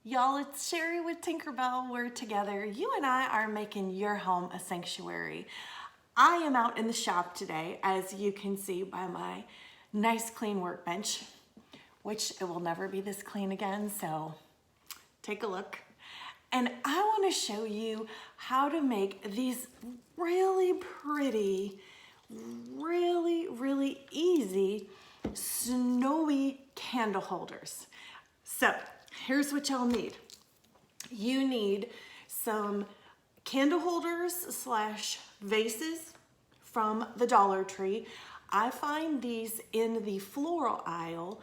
Y'all, it's Sherry with Tinkerbell. We're together. You and I are making your home a sanctuary. I am out in the shop today, as you can see by my nice clean workbench, which it will never be this clean again, so take a look. And I want to show you how to make these really pretty, really easy snowy candle holders. So here's what y'all need. You need some candle holders slash vases from the Dollar Tree. I find these in the floral aisle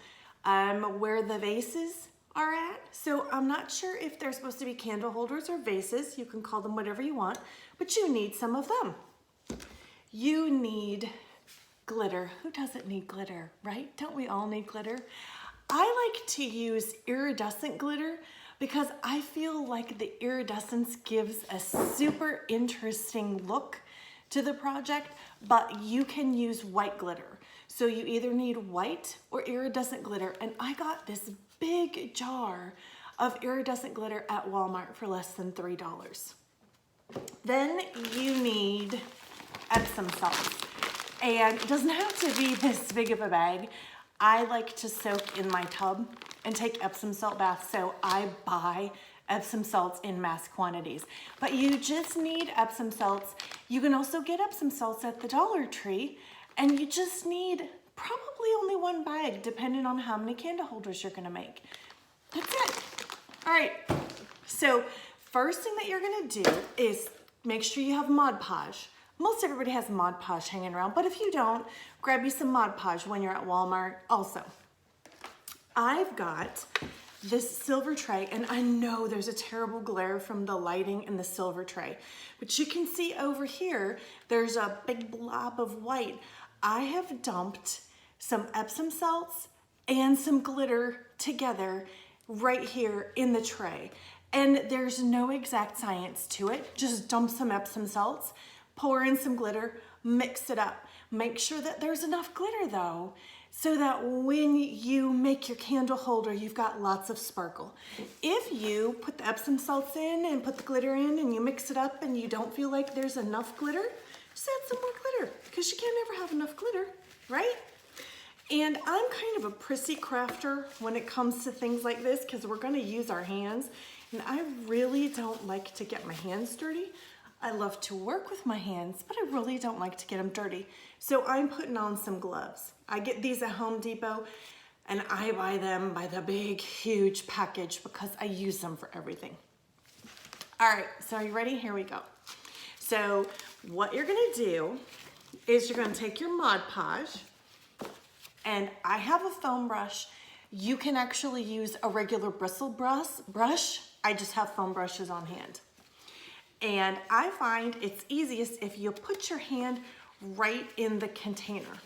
where the vases are at. So I'm not sure if they're supposed to be candle holders or vases. You can call them whatever you want, but you need some of them. You need glitter. Who doesn't need glitter, right? Don't we all need glitter? I like to use iridescent glitter because I feel like the iridescence gives a super interesting look to the project, but you can use white glitter. So you either need white or iridescent glitter, and I got this big jar of iridescent glitter at Walmart for less than $3. Then you need Epsom salts, and it doesn't have to be this big of a bag. I like to soak in my tub and take Epsom salt baths, so I buy Epsom salts in mass quantities. But you just need Epsom salts. You can also get Epsom salts at the Dollar Tree, and you just need probably only one bag, depending on how many candle holders you're gonna make. That's it. All right, so first thing that you're gonna do is make sure you have Mod Podge. Most everybody has Mod Podge hanging around, but if you don't, grab you some Mod Podge when you're at Walmart also. I've got this silver tray, and I know there's a terrible glare from the lighting in the silver tray, but you can see over here, there's a big blob of white. I have dumped some Epsom salts and some glitter together right here in the tray. And there's no exact science to it. Just dump some Epsom salts, pour in some glitter, mix it up. Make sure that there's enough glitter though, so that when you make your candle holder, you've got lots of sparkle. If you put the Epsom salts in and put the glitter in and you mix it up and you don't feel like there's enough glitter, just add some more glitter, because you can't ever have enough glitter, right? And I'm kind of a prissy crafter when it comes to things like this, because we're gonna use our hands, and I really don't like to get my hands dirty. I love to work with my hands, but I really don't like to get them dirty. So I'm putting on some gloves. I get these at Home Depot, and I buy them by the big, huge package because I use them for everything. All right, so are you ready? Here we go. So what you're gonna do is you're gonna take your Mod Podge, and I have a foam brush. You can actually use a regular bristle brush. I just have foam brushes on hand. And I find it's easiest if you put your hand right in the container.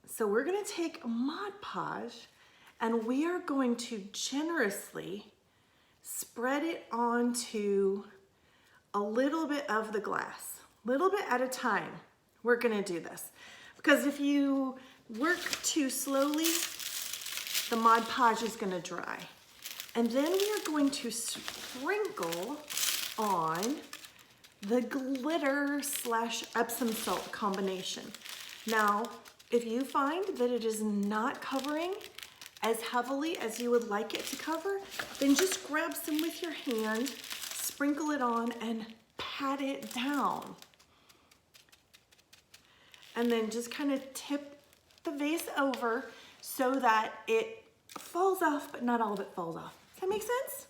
So we're gonna take Mod Podge, and we are going to generously spread it onto a little bit of the glass, little bit at a time. We're gonna do this, because if you work too slowly, the Mod Podge is gonna dry. And then we are going to sprinkle on the glitter slash Epsom salt combination. Now, if you find that it is not covering as heavily as you would like it to cover, then just grab some with your hand, sprinkle it on, and pat it down. And then just kind of tip the vase over so that it falls off, but not all of it falls off. Does that make sense?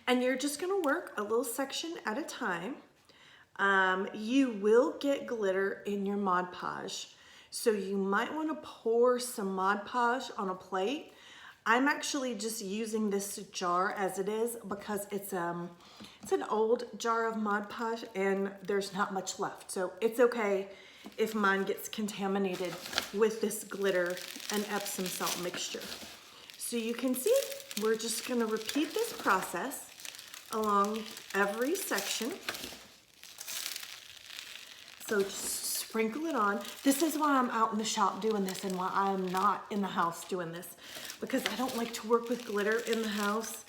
And you're just gonna work a little section at a time. You will get glitter in your Mod Podge, so you might wanna pour some Mod Podge on a plate. I'm actually just using this jar as it is because it's an old jar of Mod Podge and there's not much left. So it's okay if mine gets contaminated with this glitter and Epsom salt mixture. So you can see, we're just gonna repeat this process along every section. So just sprinkle it on. This is why I'm out in the shop doing this and why I'm not in the house doing this, because I don't like to work with glitter in the house.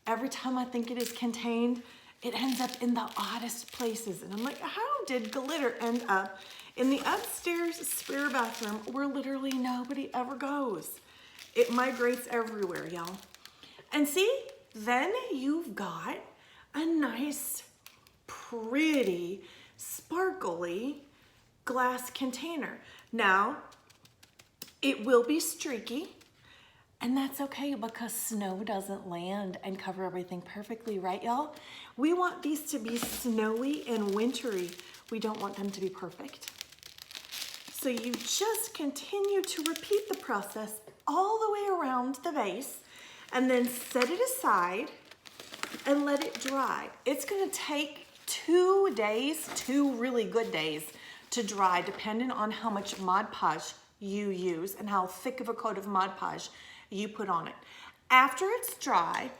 Every time I think it is contained, it ends up in the oddest places. And I'm like, how did glitter end up in the upstairs spare bathroom where literally nobody ever goes? It migrates everywhere, y'all. And see, then you've got a nice, pretty, sparkly glass container. Now, it will be streaky, and that's okay because snow doesn't land and cover everything perfectly, right, y'all? We want these to be snowy and wintry. We don't want them to be perfect. So you just continue to repeat the process all the way around the base and then set it aside and let it dry. It's gonna take 2 days, 2 really good days to dry, depending on how much Mod Podge you use and how thick of a coat of Mod Podge you put on it. After it's dry,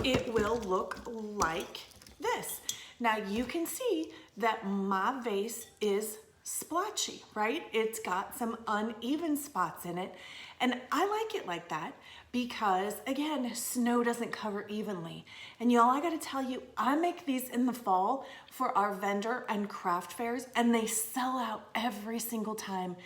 it will look like this. Now you can see that my vase is splotchy, right? It's got some uneven spots in it. And I like it like that because, again, snow doesn't cover evenly. And y'all, I gotta tell you, I make these in the fall for our vendor and craft fairs, and they sell out every single time.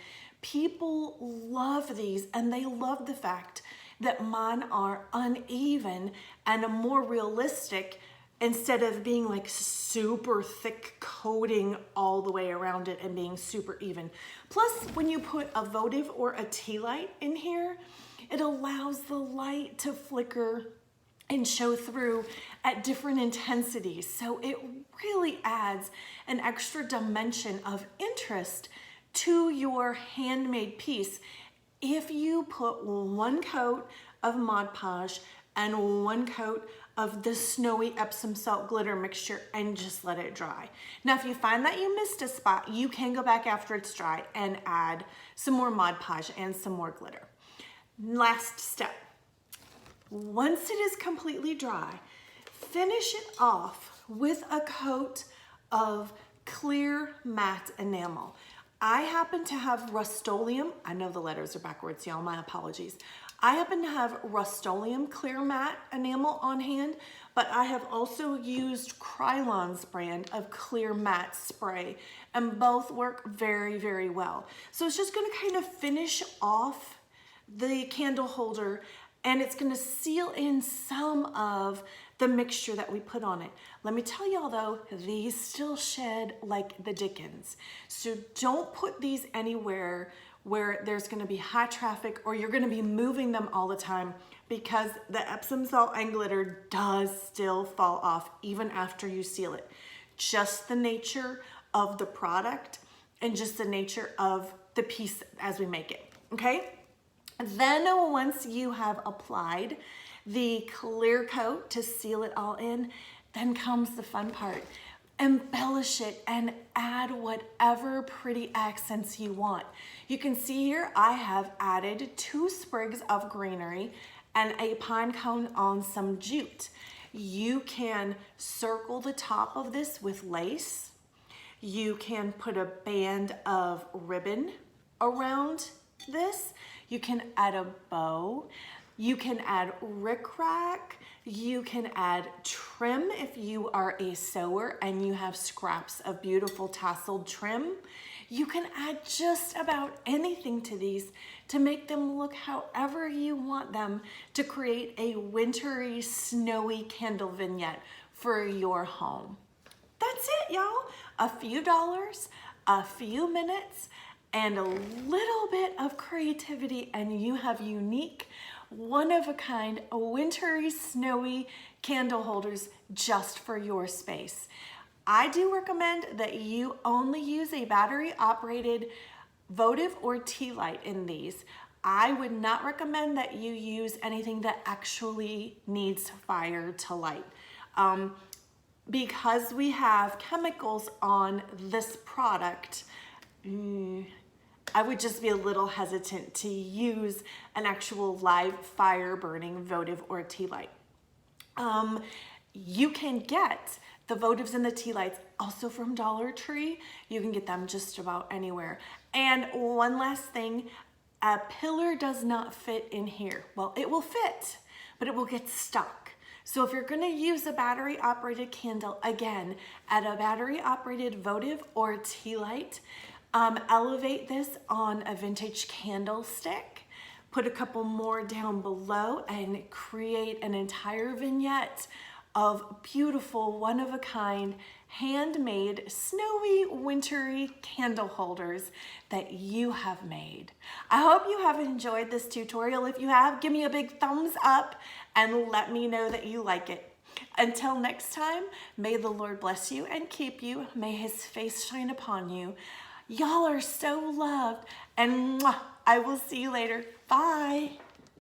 People love these, and they love the fact that mine are uneven and more realistic instead of being like super thick coating all the way around it and being super even. Plus, when you put a votive or a tea light in here, it allows the light to flicker and show through at different intensities. So it really adds an extra dimension of interest to your handmade piece if you put 1 coat of Mod Podge and 1 coat of the snowy Epsom salt glitter mixture and just let it dry. Now, if you find that you missed a spot, you can go back after it's dry and add some more Mod Podge and some more glitter. Last step. Once it is completely dry, finish it off with a coat of clear matte enamel. I happen to have Rust-Oleum. I know the letters are backwards, y'all, my apologies. I happen to have Rust-Oleum clear matte enamel on hand, but I have also used Krylon's brand of clear matte spray, and both work very, very well. So it's just gonna kind of finish off the candle holder, and it's gonna seal in some of the mixture that we put on it. Let me tell y'all though, these still shed like the dickens. So don't put these anywhere where there's gonna be high traffic or you're gonna be moving them all the time, because the Epsom salt and glitter does still fall off even after you seal it. Just the nature of the product and just the nature of the piece as we make it, okay? Then once you have applied the clear coat to seal it all in, then comes the fun part. Embellish it and add whatever pretty accents you want. You can see here I have added 2 sprigs of greenery and a pine cone on some jute. You can circle the top of this with lace. You can put a band of ribbon around this. You can add a bow. You can add rickrack. You can add trim if you are a sewer and you have scraps of beautiful tasseled trim. You can add just about anything to these to make them look however you want them to create a wintry, snowy candle vignette for your home. That's it, y'all. A few dollars, a few minutes, and a little bit of creativity, and you have unique, one-of-a-kind, wintry, snowy candle holders just for your space. I do recommend that you only use a battery-operated votive or tea light in these. I would not recommend that you use anything that actually needs fire to light. Because we have chemicals on this product, I would just be a little hesitant to use an actual live fire burning votive or tea light. You can get the votives and the tea lights also from Dollar Tree. You can get them just about anywhere. And one last thing, a pillar does not fit in here. Well, it will fit, but it will get stuck. So if you're gonna use a battery operated candle, again, add a battery operated votive or tea light, elevate this on a vintage candlestick, put a couple more down below and create an entire vignette of beautiful, one-of-a-kind, handmade, snowy, wintry candle holders that you have made. I hope you have enjoyed this tutorial. If you have, give me a big thumbs up and let me know that you like it. Until next time, may the Lord bless you and keep you. May his face shine upon you. Y'all are so loved, and I will see you later. Bye.